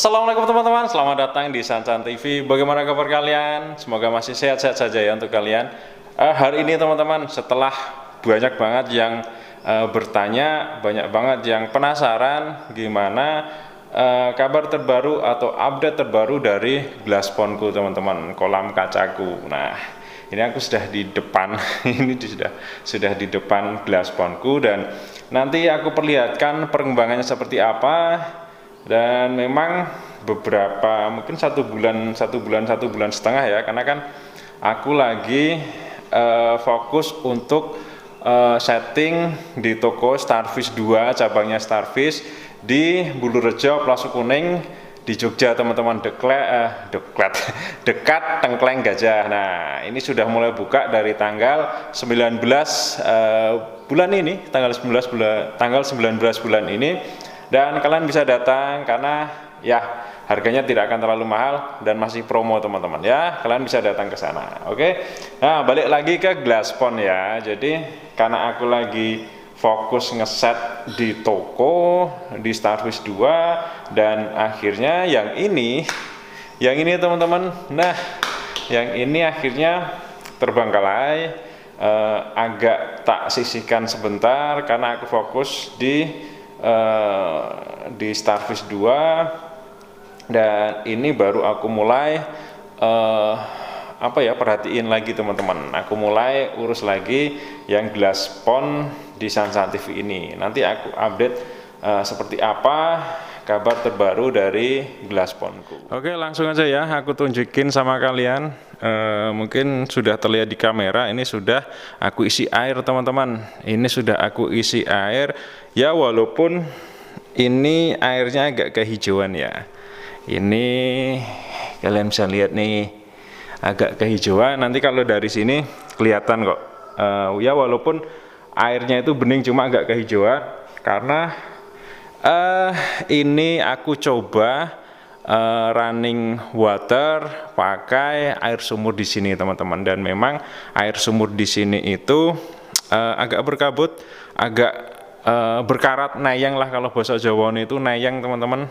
Assalamualaikum teman-teman, selamat datang di Sancan TV. Bagaimana kabar kalian? Semoga masih sehat-sehat saja ya untuk kalian. Hari ini teman-teman, setelah banyak banget yang bertanya, banyak banget yang penasaran gimana kabar terbaru atau update terbaru dari Glassphone-ku teman-teman, kolam kacaku. Nah, ini aku sudah di depan, ini sudah di depan Glassphone-ku dan nanti aku perlihatkan perkembangannya seperti apa. Dan memang beberapa mungkin satu bulan setengah ya, karena kan aku lagi fokus untuk setting di toko Starfish 2 cabangnya Starfish di Bulurejo Plaza Kuning di Jogja teman-teman, dekat Tengkleng Gajah. Nah, ini sudah mulai buka dari tanggal 19 bulan ini, tanggal 19 bulan ini. Dan kalian bisa datang karena ya harganya tidak akan terlalu mahal dan masih promo teman-teman ya. Kalian bisa datang ke sana. Oke. Nah, balik lagi ke Glassphone ya. Jadi karena aku lagi fokus ngeset di toko di Starfish 2 dan akhirnya yang ini teman-teman. Nah, yang ini akhirnya terbengkalai, agak tak sisihkan sebentar karena aku fokus di Starfish 2 dan ini baru aku mulai perhatiin lagi teman-teman. Aku mulai urus lagi yang Glassphone di Sansan TV ini. Nanti aku update seperti apa kabar terbaru dari Glassphone-ku. Oke, langsung aja ya aku tunjukin sama kalian. Mungkin sudah terlihat di kamera, ini sudah aku isi air teman-teman. Ini sudah aku isi air ya, walaupun ini airnya agak kehijauan ya. Ini kalian bisa lihat nih, agak kehijauan. Nanti kalau dari sini kelihatan kok. Ya walaupun airnya itu bening cuma agak kehijauan karena ini aku coba running water pakai air sumur di sini teman-teman, dan memang air sumur di sini itu agak berkabut, agak berkarat, nayang lah kalau bahasa Jawa itu nayang teman-teman.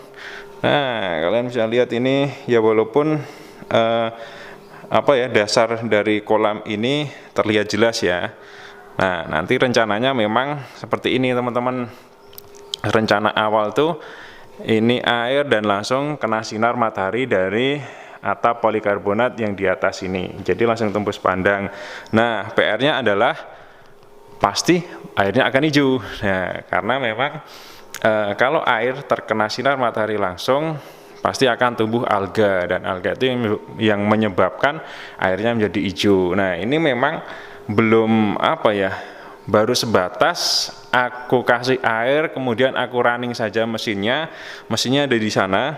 Nah, kalian bisa lihat ini ya, walaupun dasar dari kolam ini terlihat jelas ya. Nah, nanti rencananya memang seperti ini teman-teman. Rencana awal tuh ini air dan langsung kena sinar matahari dari atap polikarbonat yang di atas ini, jadi langsung tembus pandang. Nah, PR-nya adalah pasti airnya akan hijau. Nah, karena memang kalau air terkena sinar matahari langsung pasti akan tumbuh alga, dan alga itu yang menyebabkan airnya menjadi hijau. Nah, ini memang belum baru sebatas aku kasih air kemudian aku running saja mesinnya ada di sana.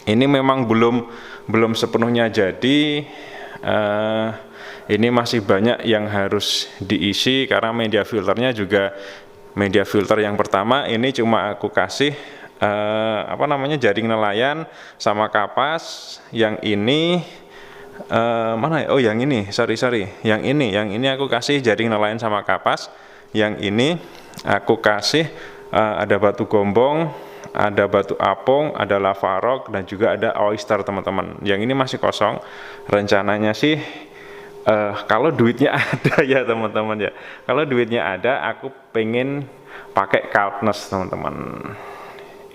Ini memang belum sepenuhnya jadi. Ini masih banyak yang harus diisi karena media filternya juga media filter yang pertama ini cuma aku kasih jaring nelayan sama kapas. Yang ini mana ya? Oh, yang ini, sorry. Yang ini aku kasih jaring nelayan sama kapas. Yang ini aku kasih ada batu gombong, ada batu apung, ada lava rock, dan juga ada oyster teman-teman. Yang ini masih kosong. Rencananya sih kalau duitnya ada ya teman-teman ya. Kalau duitnya ada, aku pengen pakai Kaltnesh teman-teman.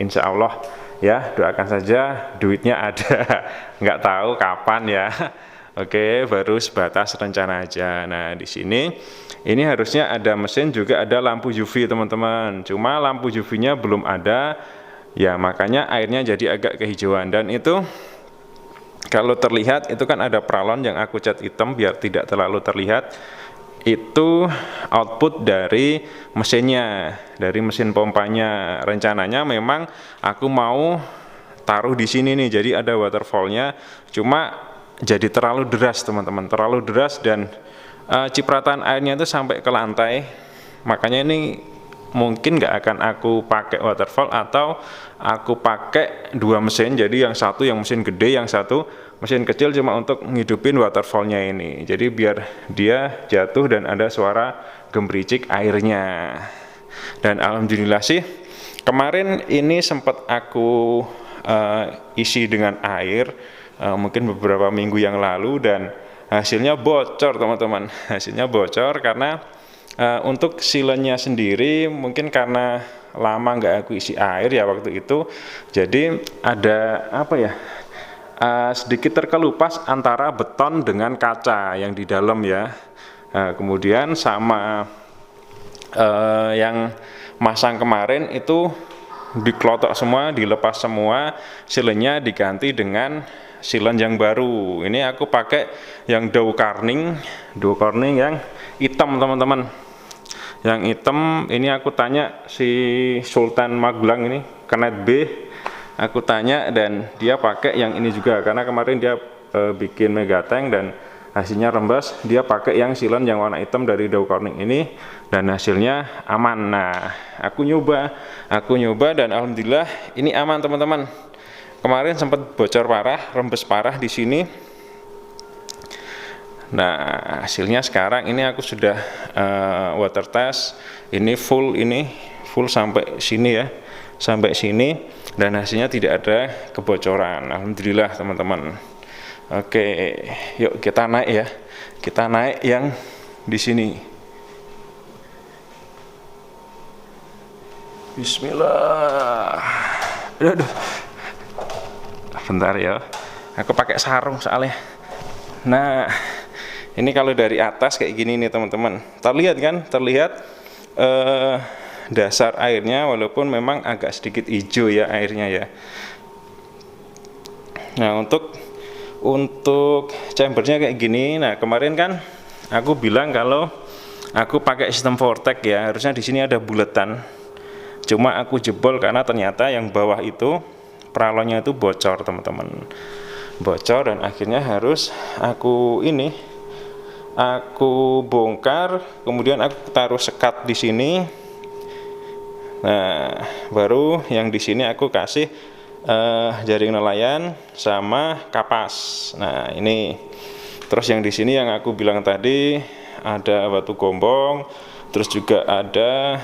Insya Allah ya, doakan saja duitnya ada. Nggak tahu kapan ya. Oke, baru sebatas rencana aja. Nah, di sini ini harusnya ada mesin, juga ada lampu UV teman-teman. Cuma lampu UV-nya belum ada. Ya, makanya airnya jadi agak kehijauan. Dan itu kalau terlihat itu kan ada pralon yang aku cat hitam biar tidak terlalu terlihat. Itu output dari mesinnya, dari mesin pompanya. Rencananya memang aku mau taruh di sini nih, jadi ada waterfallnya. Cuma jadi terlalu deras teman-teman, terlalu deras, dan cipratan airnya itu sampai ke lantai. Makanya ini mungkin nggak akan aku pakai waterfall, atau aku pakai dua mesin. Jadi yang satu yang mesin gede, yang satu mesin kecil, cuma untuk ngidupin waterfallnya ini. Jadi biar dia jatuh dan ada suara gemericik airnya. Dan alhamdulillah sih kemarin ini sempat aku isi dengan air mungkin beberapa minggu yang lalu, dan hasilnya bocor teman-teman. Hasilnya bocor karena untuk silennya sendiri mungkin karena lama nggak aku isi air ya waktu itu, jadi ada apa ya, sedikit terkelupas antara beton dengan kaca yang di dalam ya. Kemudian sama yang masang kemarin itu diklotok semua, dilepas semua, silennya diganti dengan silen yang baru. Ini aku pakai yang Dow Corning yang hitam teman-teman. Yang hitam ini aku tanya si Sultan Magelang ini, Kenet B, aku tanya dan dia pakai yang ini juga, karena kemarin dia bikin Megatank dan hasilnya rembes, dia pakai yang silen yang warna hitam dari Dow Corning ini dan hasilnya aman. Nah, aku nyoba dan alhamdulillah ini aman teman-teman. Kemarin sempat bocor parah, rembes parah di sini. Nah, hasilnya sekarang ini aku sudah water test, ini full sampai sini ya, sampai sini, dan hasilnya tidak ada kebocoran. Alhamdulillah teman-teman. Oke, yuk kita naik ya, kita naik yang di sini. Bismillah. Aduh. Bentar ya, aku pakai sarung soalnya. Nah, ini kalau dari atas kayak gini nih teman-teman, terlihat dasar airnya, walaupun memang agak sedikit hijau ya airnya ya. Nah, untuk chambernya kayak gini. Nah, kemarin kan aku bilang kalau aku pakai sistem Vortex ya, harusnya di sini ada buletan, cuma aku jebol karena ternyata yang bawah itu peralonnya itu bocor teman-teman, bocor, dan akhirnya harus aku bongkar, kemudian aku taruh sekat di sini. Nah, baru yang di sini aku kasih jaring nelayan sama kapas. Nah, ini terus yang di sini yang aku bilang tadi ada batu gombong, terus juga ada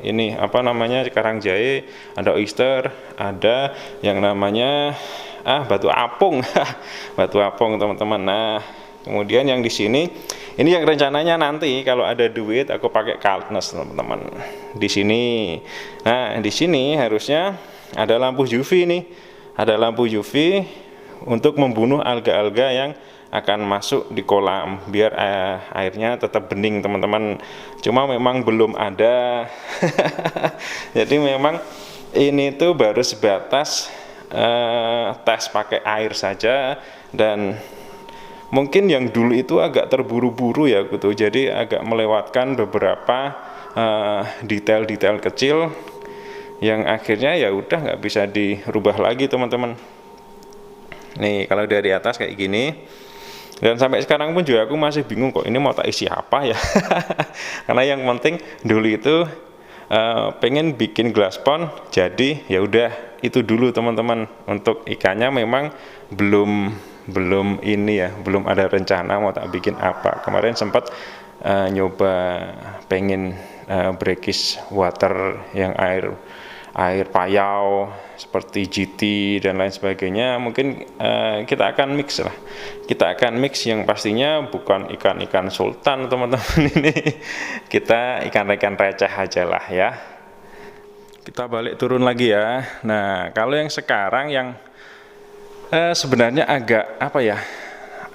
ini apa namanya, karang jahe, ada oyster, ada yang namanya batu apung. Batu apung teman-teman. Nah, kemudian yang di sini ini yang rencananya nanti kalau ada duit aku pakai Kaltnes teman-teman di sini. Nah, di sini harusnya ada lampu UV nih, ada lampu UV untuk membunuh alga-alga yang akan masuk di kolam biar airnya tetap bening teman-teman. Cuma memang belum ada. Jadi memang ini tuh baru sebatas tes pakai air saja, dan mungkin yang dulu itu agak terburu-buru ya gitu, jadi agak melewatkan beberapa detail-detail kecil yang akhirnya ya udah nggak bisa dirubah lagi teman-teman. Nih kalau dari atas kayak gini. Dan sampai sekarang pun juga aku masih bingung kok ini mau tak isi apa ya. Karena yang penting dulu itu pengen bikin glass pond, jadi ya udah itu dulu teman-teman. Untuk ikannya memang belum ini ya, belum ada rencana mau tak bikin apa. Kemarin sempat nyoba pengen brackish water yang air payau seperti GT dan lain sebagainya. Mungkin kita akan mix lah, kita akan mix yang pastinya bukan ikan-ikan sultan teman-teman. Ini kita ikan-ikan receh aja lah ya. Kita balik turun lagi ya. Nah, kalau yang sekarang yang sebenarnya agak apa ya,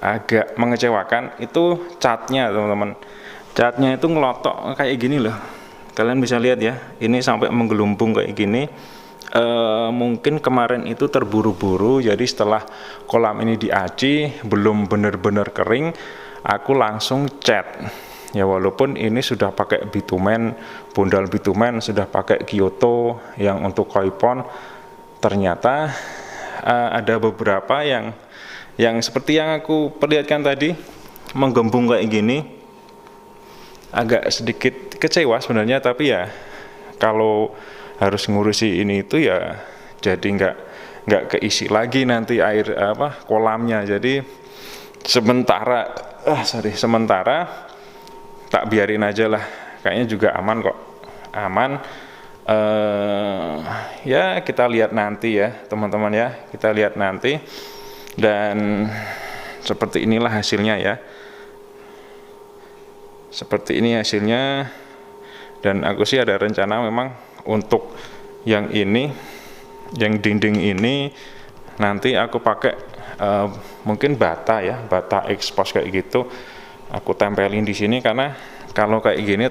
agak mengecewakan itu catnya teman-teman. Catnya itu ngelotok kayak gini loh, kalian bisa lihat ya, ini sampai menggelumbung kayak gini. Mungkin kemarin itu terburu-buru, jadi setelah kolam ini diaci belum benar-benar kering, aku langsung cat ya, walaupun ini sudah pakai bitumen, bondal bitumen, sudah pakai Kyoto yang untuk koi pond, ternyata ada beberapa yang seperti yang aku perlihatkan tadi menggembung kayak gini. Agak sedikit kecewa sebenarnya, tapi ya kalau harus ngurusi ini itu ya jadi nggak keisi lagi nanti air kolamnya. Jadi sementara tak biarin aja lah, kayaknya juga aman kok, aman. Ya kita lihat nanti ya teman-teman ya, kita lihat nanti. Dan seperti inilah hasilnya ya, seperti ini hasilnya. Dan aku sih ada rencana memang untuk yang ini, yang dinding ini nanti aku pakai mungkin bata ya, bata expose kayak gitu, aku tempelin di sini. Karena kalau kayak gini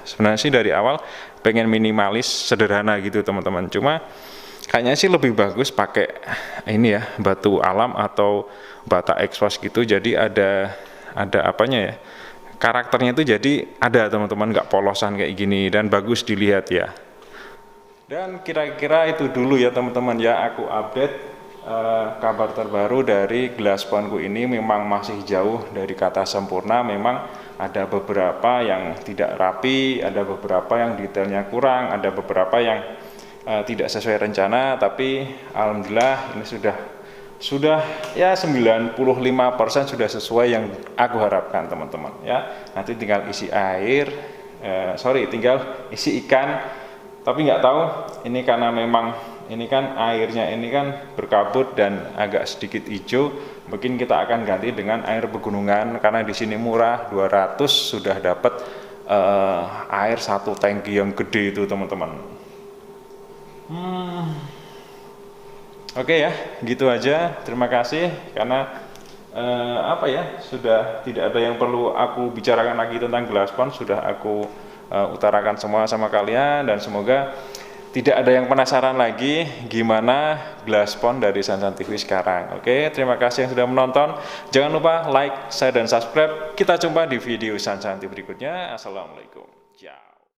sebenarnya sih dari awal pengen minimalis, sederhana gitu teman-teman. Cuma kayaknya sih lebih bagus pakai ini ya, batu alam atau bata expose gitu. Jadi ada apanya ya, karakternya itu jadi ada teman-teman, nggak polosan kayak gini dan bagus dilihat ya. Dan kira-kira itu dulu ya teman-teman ya, aku update kabar terbaru dari Glassbondku ini. Memang masih jauh dari kata sempurna, memang ada beberapa yang tidak rapi, ada beberapa yang detailnya kurang, ada beberapa yang tidak sesuai rencana, tapi alhamdulillah ini sudah ya 95% sudah sesuai yang aku harapkan teman-teman ya. Nanti tinggal isi air, tinggal isi ikan. Tapi nggak tahu ini karena memang ini kan airnya ini kan berkabut dan agak sedikit hijau, mungkin kita akan ganti dengan air pegunungan karena di sini murah, 200 sudah dapat air 1 tangki yang gede itu teman-teman. Oke ya, gitu aja. Terima kasih karena sudah tidak ada yang perlu aku bicarakan lagi tentang Glassbond, sudah aku utarakan semua sama kalian, dan semoga tidak ada yang penasaran lagi gimana Glassbond dari Sansan TV sekarang. Oke, terima kasih yang sudah menonton. Jangan lupa like, share, dan subscribe. Kita jumpa di video Sansan TV berikutnya. Assalamualaikum. Ciao.